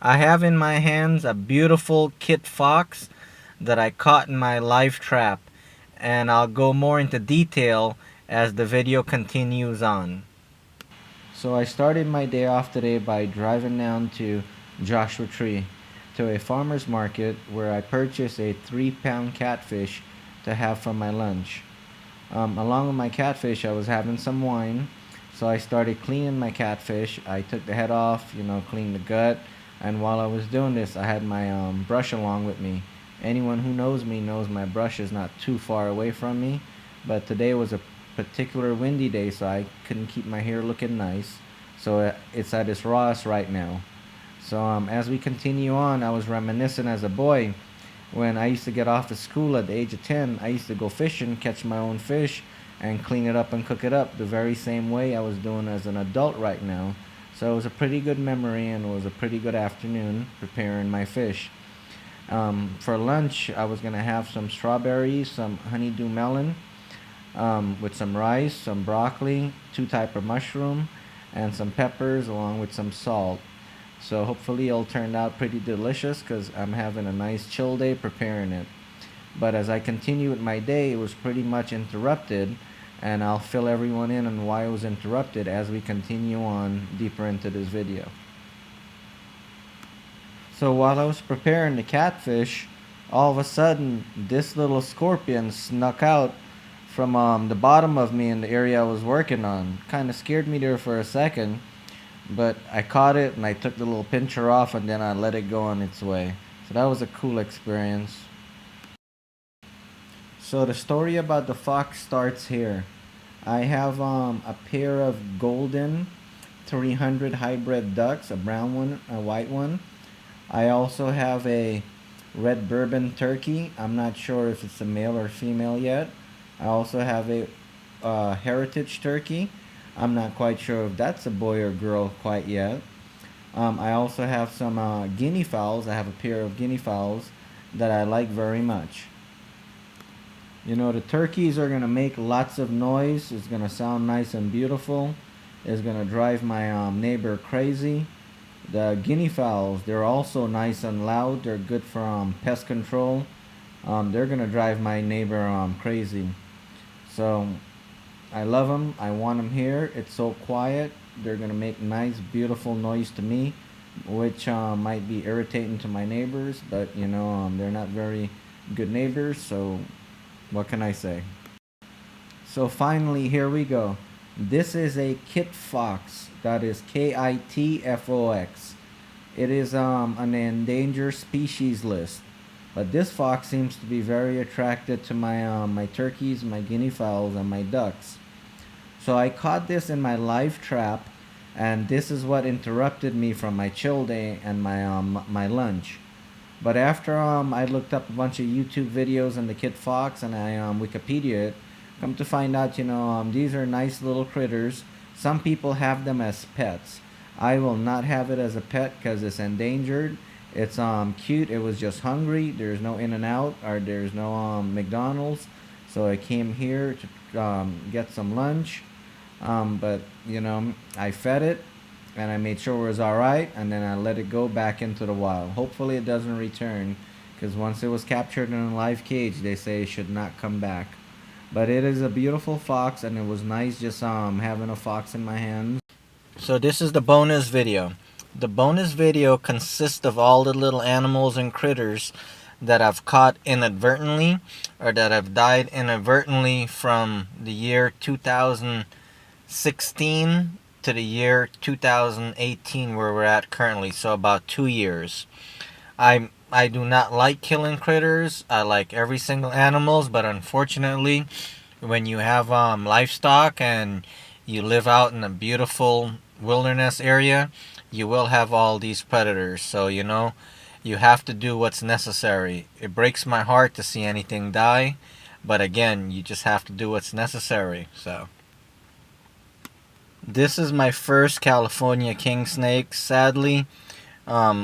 I have in my hands a beautiful kit fox that I caught in my live trap, and I'll go more into detail as the video continues on. So I started my day off today by driving down to Joshua Tree to a farmer's market where I purchased a 3-pound catfish to have for my lunch. Along with my catfish, I was having some wine, so I started cleaning my catfish. I took the head off, cleaned the gut, and while I was doing this, I had my brush along with me. Anyone who knows me knows my brush is not too far away from me, but today was a particular windy day, so I couldn't keep my hair looking nice. So it's at its rawest right now. So as we continue on, I was reminiscing as a boy when I used to get off to school at the age of 10. I used to go fishing, catch my own fish, and clean it up and cook it up the very same way I was doing as an adult right now. So it was a pretty good memory, and it was a pretty good afternoon preparing my fish. For lunch, I was gonna have some strawberries, some honeydew melon, with some rice, some broccoli, two type of mushroom, and some peppers along with some salt. So hopefully it'll turn out pretty delicious because I'm having a nice chill day preparing it. But as I continue with my day, it was pretty much interrupted, and I'll fill everyone in on why it was interrupted as we continue on deeper into this video. So while I was preparing the catfish, all of a sudden this little scorpion snuck out from the bottom of me in the area I was working on. Kind of scared me there for a second, but I caught it and I took the little pincher off and then I let it go on its way. So that was a cool experience. So the story about the fox starts here. I have a pair of golden 300 hybrid ducks, a brown one, a white one. I also have a red bourbon turkey. I'm not sure if it's a male or female yet. I also have a heritage turkey. I'm not quite sure if that's a boy or girl quite yet. I also have some guinea fowls. I have a pair of guinea fowls that I like very much. The turkeys are going to make lots of noise. It's going to sound nice and beautiful. It's going to drive my neighbor crazy. The guinea fowls, they're also nice and loud. They're good for pest control. They're going to drive my neighbor crazy. So I love them. I want them here. It's so quiet. They're going to make nice, beautiful noise to me, which might be irritating to my neighbors, but they're not very good neighbors, so what can I say? So finally, here we go. This is a kit fox. That is KITFOX. It is an endangered species list. But this fox seems to be very attracted to my turkeys, my guinea fowls, and my ducks. So I caught this in my live trap, and this is what interrupted me from my chill day and my lunch. But after I looked up a bunch of YouTube videos on the kit fox and I Wikipedia it, come to find out, these are nice little critters. Some people have them as pets. I will not have it as a pet because it's endangered. It's cute. It was just hungry. There's no In-N-Out or there's no McDonald's, so I came here to get some lunch. But I fed it and I made sure it was all right, and then I let it go back into the wild. Hopefully it doesn't return, because once it was captured in a live cage, they say it should not come back. But it is a beautiful fox, and it was nice just having a fox in my hands. So this is the bonus video. The bonus video consists of all the little animals and critters that I've caught inadvertently or that have died inadvertently from the year 2016 to the year 2018 where we're at currently, so about 2 years. I do not like killing critters. I like every single animals, but unfortunately, when you have livestock and you live out in a beautiful wilderness area, you will have all these predators. So you have to do what's necessary. It breaks my heart to see anything die, but again, you just have to do what's necessary. So this is my first California king snake. Sadly,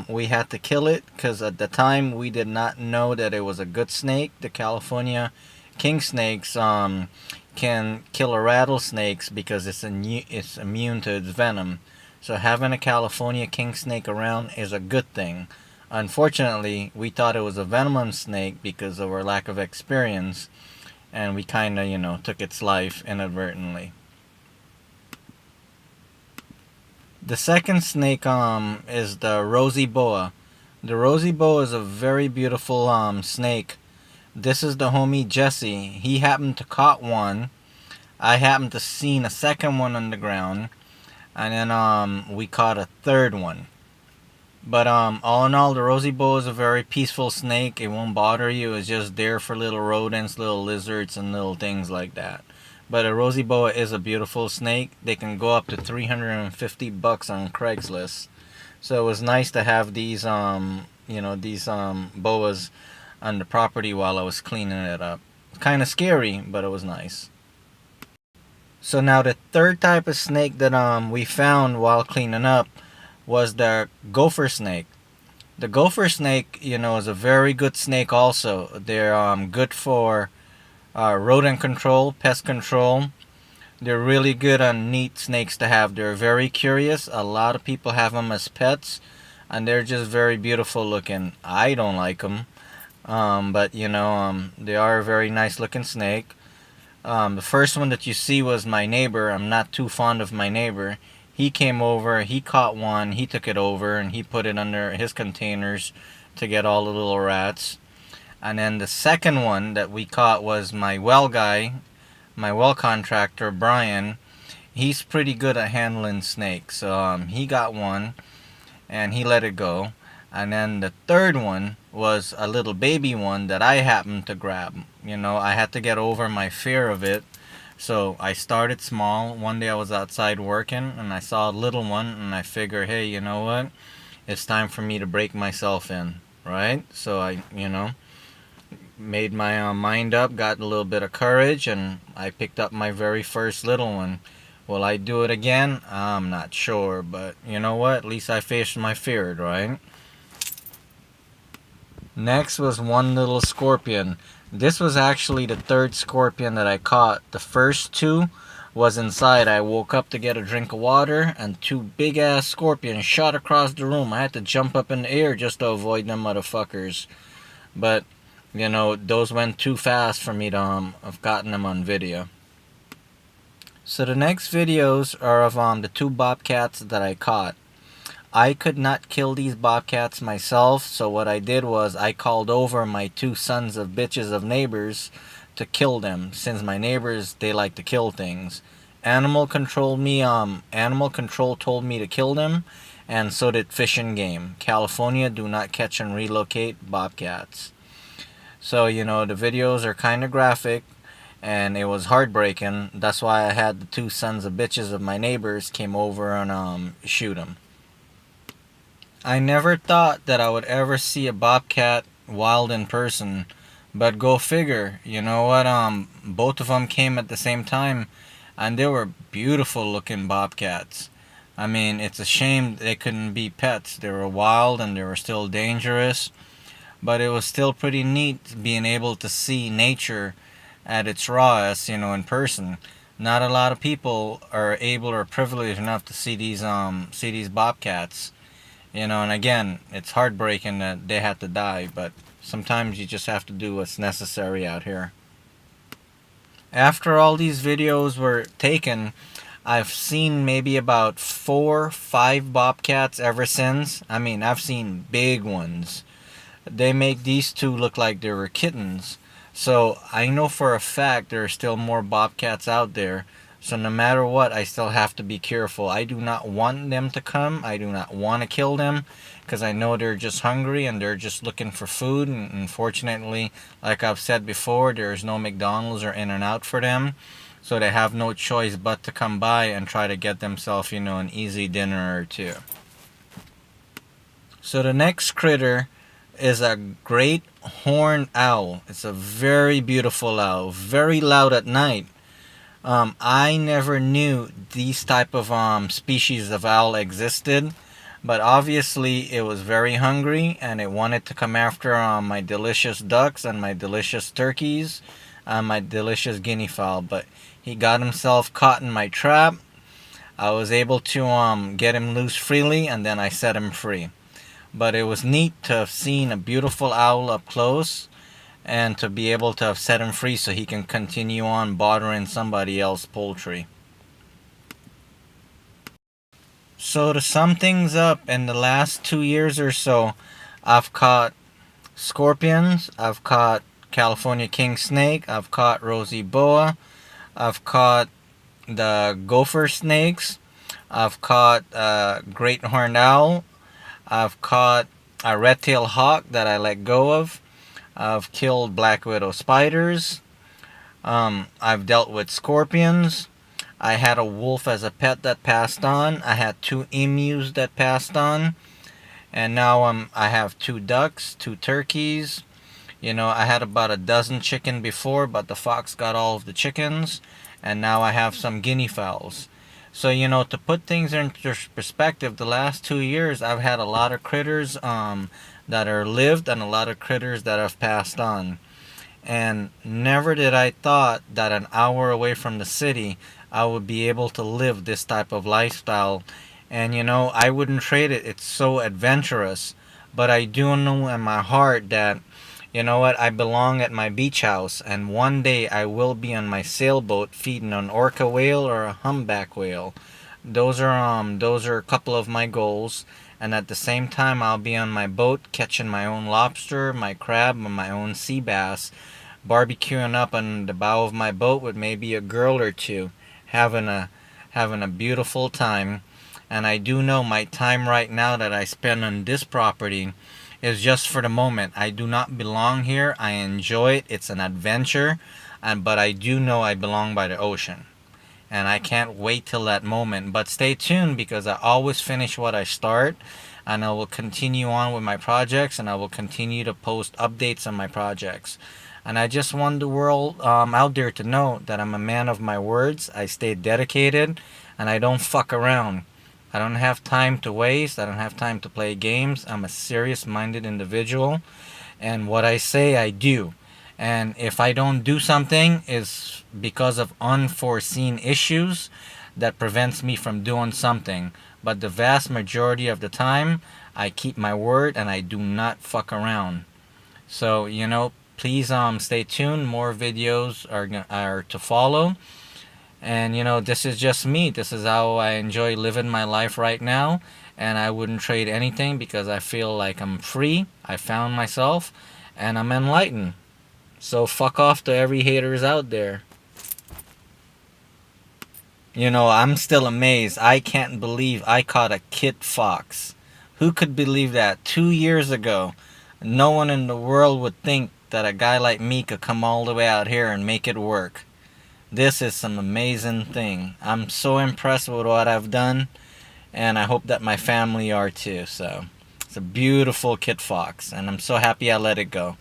we had to kill it because at the time we did not know that it was a good snake. The California king snakes can kill a rattlesnakes because it's immune to its venom. So having a California king snake around is a good thing. Unfortunately, we thought it was a venomous snake because of our lack of experience, and we kind of, took its life inadvertently. The second snake is the rosy boa. The rosy boa is a very beautiful snake. This is the homie Jesse. He happened to caught one. I happened to seen a second one on the ground, and then we caught a third one. But all in all, the rosy boa is a very peaceful snake. It won't bother you. It's just there for little rodents, little lizards, and little things like that. But a rosy boa is a beautiful snake. They can go up to $350 on Craigslist. So it was nice to have these boas on the property while I was cleaning it up. Kind of scary, but it was nice. So now the third type of snake that we found while cleaning up was the gopher snake. The gopher snake, is a very good snake also. They're good for rodent control, pest control. They're really good and neat snakes to have. They're very curious. A lot of people have them as pets, and they're just very beautiful looking. I don't like them, but they are a very nice looking snake. The first one that you see was my neighbor. I'm not too fond of my neighbor. He came over, he caught one, he took it over, and he put it under his containers to get all the little rats. And then the second one that we caught was my well guy, my well contractor, Brian. He's pretty good at handling snakes. So he got one, and he let it go. And then the third one was a little baby one that I happened to grab. I had to get over my fear of it. So I started small. One day I was outside working and I saw a little one and I figured, hey, you know what? It's time for me to break myself in, right? So I, made my mind up, got a little bit of courage, and I picked up my very first little one. Will I do it again? I'm not sure, but you know what? At least I faced my fear, right? Next was one little scorpion. This was actually the third scorpion that I caught. The first two was inside. I woke up to get a drink of water, and two big ass scorpions shot across the room. I had to jump up in the air just to avoid them motherfuckers. But, those went too fast for me to have gotten them on video. So the next videos are of the two bobcats that I caught. I could not kill these bobcats myself, so what I did was I called over my two sons of bitches of neighbors to kill them, since my neighbors, they like to kill things. Animal Control told me to kill them, and so did Fish and Game. California do not catch and relocate bobcats. So, the videos are kind of graphic, and it was heartbreaking. That's why I had the two sons of bitches of my neighbors came over and shoot them. I never thought that I would ever see a bobcat wild in person, but go figure. You know what? Both of them came at the same time, and they were beautiful looking bobcats. I mean, it's a shame they couldn't be pets. They were wild and they were still dangerous, but it was still pretty neat being able to see nature at its rawest, in person. Not a lot of people are able or privileged enough to see these bobcats. And again, it's heartbreaking that they had to die, but sometimes you just have to do what's necessary out here. After all these videos were taken, I've seen maybe about 4-5 bobcats ever since. I mean, I've seen big ones. They make these two look like they were kittens. So I know for a fact there are still more bobcats out there. So no matter what, I still have to be careful. I do not want them to come. I do not want to kill them because I know they're just hungry and they're just looking for food. And unfortunately, like I've said before, there's no McDonald's or In-N-Out for them. So they have no choice but to come by and try to get themselves, an easy dinner or two. So the next critter is a great horned owl. It's a very beautiful owl, very loud at night. I never knew these type of species of owl existed, but obviously it was very hungry and it wanted to come after my delicious ducks and my delicious turkeys and my delicious guinea fowl. But he got himself caught in my trap. I was able to get him loose freely, and then I set him free. But it was neat to have seen a beautiful owl up close and to be able to have set him free so he can continue on bothering somebody else's poultry. So to sum things up, in the last 2 years or so, I've caught scorpions, I've caught California king snake, I've caught rosy boa, I've caught the gopher snakes, I've caught great horned owl, I've caught a red-tailed hawk that I let go of, I've killed black widow spiders, I've dealt with scorpions, I had a wolf as a pet that passed on, I had 2 emus that passed on, and now I have 2 ducks, 2 turkeys. You know, I had about a dozen chicken before, but the fox got all of the chickens, and now I have some guinea fowls. So, you know, to put things into perspective, the last 2 years I've had a lot of critters that are lived and a lot of critters that have passed on. And never did I thought that an hour away from the city I would be able to live this type of lifestyle. And you know, I wouldn't trade it. It's so adventurous. But I do know in my heart that, you know what, I belong at my beach house, and one day I will be on my sailboat feeding an orca whale or a humpback whale. Those are a couple of my goals. And at the same time, I'll be on my boat catching my own lobster, my crab, and my own sea bass, barbecuing up on the bow of my boat with maybe a girl or two, having a beautiful time. And I do know my time right now that I spend on this property is just for the moment. I do not belong here. I enjoy it. It's an adventure, but I do know I belong by the ocean. And I can't wait till that moment. But stay tuned, because I always finish what I start, and I will continue on with my projects, and I will continue to post updates on my projects. And I just want the world out there to know that I'm a man of my words. I stay dedicated, and I don't fuck around. I don't have time to waste. I don't have time to play games. I'm a serious-minded individual, and what I say, I do. And if I don't do something, is because of unforeseen issues that prevents me from doing something. But the vast majority of the time, I keep my word and I do not fuck around. So, you know, please stay tuned. More videos are to follow. And you know, this is just me. This is how I enjoy living my life right now. And I wouldn't trade anything, because I feel like I'm free. I found myself and I'm enlightened. So fuck off to every haters out there. You know, I'm still amazed. I can't believe I caught a kit fox. Who could believe that 2 years ago? No one in the world would think that a guy like me could come all the way out here and make it work. This is some amazing thing. I'm so impressed with what I've done, and I hope that my family are too. So it's a beautiful kit fox, and I'm so happy I let it go.